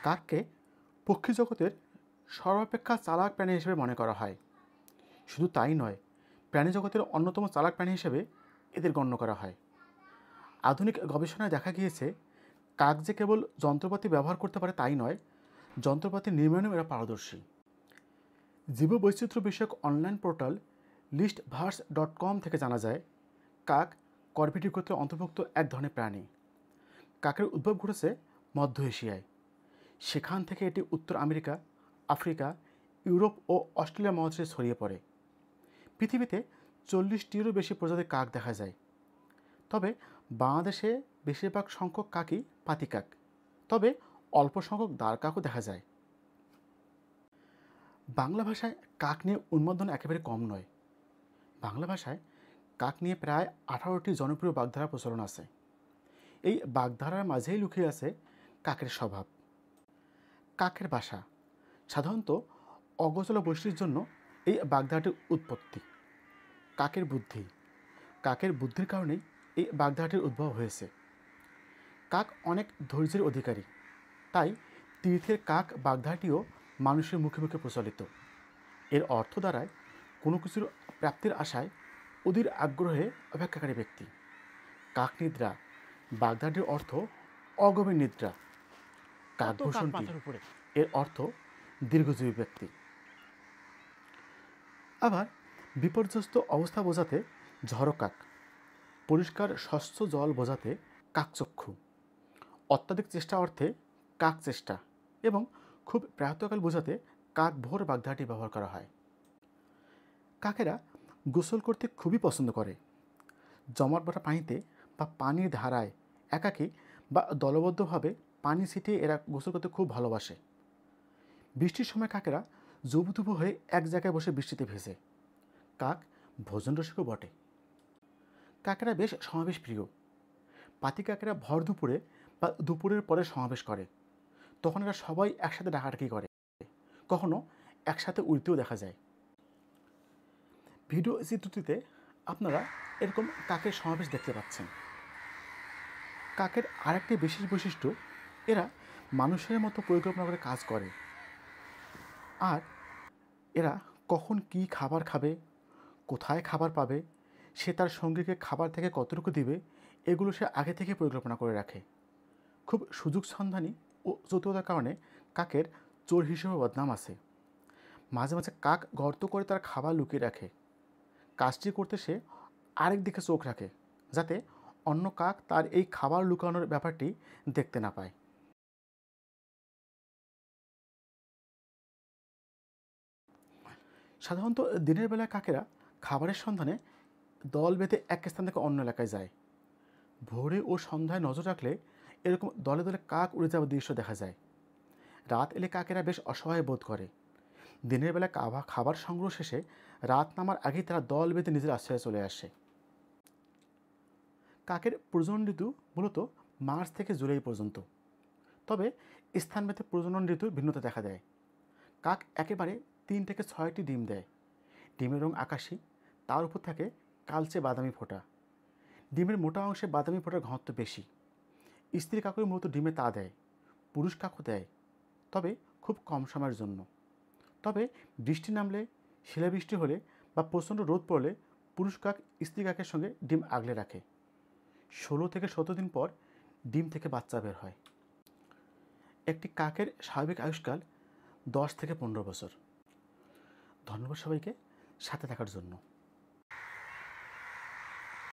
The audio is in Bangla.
কাককে পক্ষী জগতের সর্বাপেক্ষা চালাক প্রাণী হিসেবে মনে করা হয়। শুধু তাই নয়, প্রাণী জগতের অন্যতম চালাক প্রাণী হিসেবে এদের গণ্য করা হয়। আধুনিক গবেষণায় দেখা গিয়েছে, কাক যে কেবল যন্ত্রপাতি ব্যবহার করতে পারে তাই নয়, যন্ত্রপাতি নির্মাণেও এরা পারদর্শী। জীববৈচিত্র্য বিষয়ক অনলাইন পোর্টাল listverse.com থেকে জানা যায়, কাক করভিটি গোত্রের অন্তর্ভুক্ত এক ধরনের প্রাণী। কাকের উদ্ভব ঘটেছে মধ্য এশিয়ায়। সেখান থেকে এটি উত্তর আমেরিকা, আফ্রিকা, ইউরোপ ও অস্ট্রেলিয়া মহাদেশে ছড়িয়ে পড়ে। পৃথিবীতে 40টিরও বেশি প্রজাতির কাক দেখা যায়। তবে বাংলাদেশে বেশিরভাগ সংখ্যক কাকই পাতি কাক, তবে অল্প সংখ্যক দাঁড় কাকও দেখা যায়। বাংলা ভাষায় কাক নিয়ে উন্মাদনা একেবারে কম নয়। বাংলা ভাষায় কাক নিয়ে প্রায় 18টি জনপ্রিয় বাগধারা প্রচলন আছে। এই বাগধারার মাঝেই লুকিয়ে আছে কাকের স্বভাব। কাকের বাসা সাধারণত অগোচর বৈশিষ্ট্যের জন্য এই বাগধারাটির উৎপত্তি। কাকের বুদ্ধি, কাকের বুদ্ধির কারণেই এই বাগধারাটির উদ্ভব হয়েছে। কাক অনেক ধৈর্যের অধিকারী, তাই তীর্থের কাক বাগধারাটিও মানুষের মুখে মুখে প্রচলিত। এর অর্থ দাঁড়ায় কোনো কিছুর প্রাপ্তির আশায় অধীর আগ্রহে অপেক্ষাকারী ব্যক্তি। কাক নিদ্রা বাগধারাটির অর্থ অগভীর নিদ্রা। কাকভূষণটি এর অর্থ দীর্ঘজীবী ব্যক্তি। আবার বিপর্যস্ত অবস্থা বোঝাতে ঝড়ো কাক, পরিষ্কার স্বচ্ছ জল বোঝাতে কাকচক্ষু, অত্যাধিক চেষ্টা অর্থে কাক চেষ্টা এবং খুব প্রাতকাল বোঝাতে কাক ভোর বাগধারাটি ব্যবহার করা হয়। কাকেরা গোসল করতে খুবই পছন্দ করে। জমাট বাঁধা পানিতে বা পানির ধারায় একাকী বা দলবদ্ধভাবে পানি ছিটিয়ে এরা গোসল করতে খুব ভালোবাসে। বৃষ্টির সময় কাকেরা জবুথুবু হয়ে এক জায়গায় বসে বৃষ্টিতে ভেজে। কাক ভোজন রসিকও বটে। কাকেরা বেশ সমাবেশ প্রিয়। পাতি কাকেরা ভর দুপুরে বা দুপুরের পরে সমাবেশ করে। তখন এরা সবাই একসাথে ডাকাডাকি করে, কখনো একসাথে উড়তেও দেখা যায়। ভিডিও চিত্রটিতে আপনারা এরকম কাকের সমাবেশ দেখতে পাচ্ছেন। কাকের আরেকটি বিশেষ বৈশিষ্ট্য, এরা মানুষের মতো পরিকল্পনা করে কাজ করে। আর এরা কখন কি খাবার খাবে, কোথায় খাবার পাবে, সে তার সঙ্গীকে খাবার থেকে কতটুকু দিবে, এগুলো সে আগে থেকে পরিকল্পনা করে রাখে। খুব সুযোগ সন্ধানী ও চতুরতার কারণে কাকের চোর হিসেবে বদনাম আছে। মাঝে মাঝে কাক গর্ত করে তার খাবার লুকিয়ে রাখে। কাজটি করতে সে আরেক দিকে চোখ রাখে, যাতে অন্য কাক তার এই খাবার লুকানোর ব্যাপারটি দেখতে না পায়। সাধারণত দিনের বেলায় কাকেরা খাবারের সন্ধানে দল বেঁধে এক স্থান থেকে অন্য এলাকায় যায়। ভোরে ও সন্ধ্যায় নজর রাখলে এরকম দলে দলে কাক উড়ে যাওয়ার দৃশ্য দেখা যায়। রাত এলে কাকেরা বেশ অসহায় বোধ করে। দিনের বেলা খাবার সংগ্রহ শেষে রাত নামার আগেই তারা দল বেঁধে নিজের আশ্রয়ে চলে আসে। কাকের প্রজনন ঋতু মূলত মার্চ থেকে জুলাই পর্যন্ত, তবে স্থানভেদে প্রজনন ঋতুর ভিন্নতা দেখা দেয়। কাক একেবারে 3 থেকে 6টি ডিম দেয়। ডিমের রং আকাশি, তার উপর থাকে কালচে বাদামি ফোঁটা। ডিমের মোটা অংশে বাদামি ফোঁটার ঘনত্ব বেশি। স্ত্রী কাকুই মূলত ডিমে তা দেয়, পুরুষ কাকু দেয়, তবে খুব কম সময়ের জন্য। তবে বৃষ্টি নামলে, শিলাবৃষ্টি হলে বা প্রচণ্ড রোদ পড়লে পুরুষ কাক স্ত্রী কাকের সঙ্গে ডিম আগলে রাখে। 16 থেকে 17 দিন পর ডিম থেকে বাচ্চা বের হয়। একটি কাকের স্বাভাবিক আয়ুষ্কাল 10 থেকে 15 বছর। ধন্যবাদ সবাইকে সাথে থাকার জন্য।